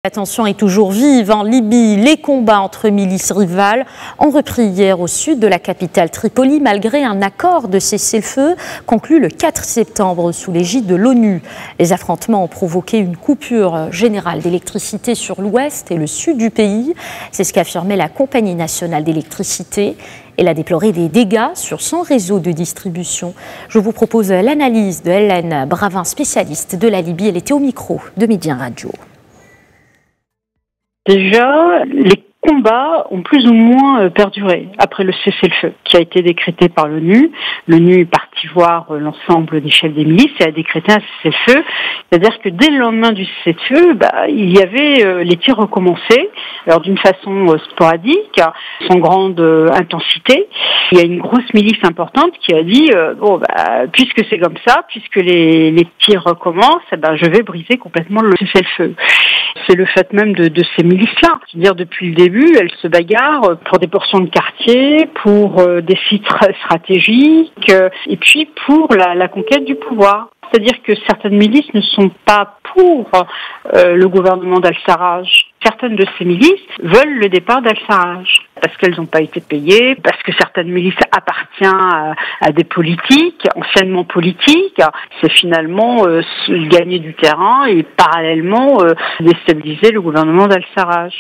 La tension est toujours vive en Libye. Les combats entre milices rivales ont repris hier au sud de la capitale Tripoli malgré un accord de cessez-le-feu conclu le 4 septembre sous l'égide de l'ONU. Les affrontements ont provoqué une coupure générale d'électricité sur l'ouest et le sud du pays. C'est ce qu'affirmait la Compagnie nationale d'électricité. Elle a déploré des dégâts sur son réseau de distribution. Je vous propose l'analyse de Hélène Bravin, spécialiste de la Libye. Elle était au micro de Médien Radio. Déjà, les combats ont plus ou moins perduré après le cessez-le-feu qui a été décrété par l'ONU. L'ONU est partie voir l'ensemble des chefs des milices et a décrété un cessez-le-feu. C'est-à-dire que dès le lendemain du cessez-le-feu, il y avait les tirs recommençaient, alors d'une façon sporadique, sans grande intensité. Il y a une grosse milice importante qui a dit puisque c'est comme ça, puisque les tirs recommencent, je vais briser complètement le cessez-le-feu. C'est le fait même de ces milices-là. C'est-à-dire depuis le début, elles se bagarrent pour des portions de quartier, pour des sites stratégiques, et puis pour la conquête du pouvoir. C'est-à-dire que certaines milices ne sont pas pour le gouvernement d'Al-Sarraj. Certaines de ces milices veulent le départ d'Al-Sarraj parce qu'elles n'ont pas été payées, parce que certaines milices appartiennent à des politiques, anciennement politiques. C'est finalement gagner du terrain et parallèlement déstabiliser le gouvernement d'Al-Sarraj.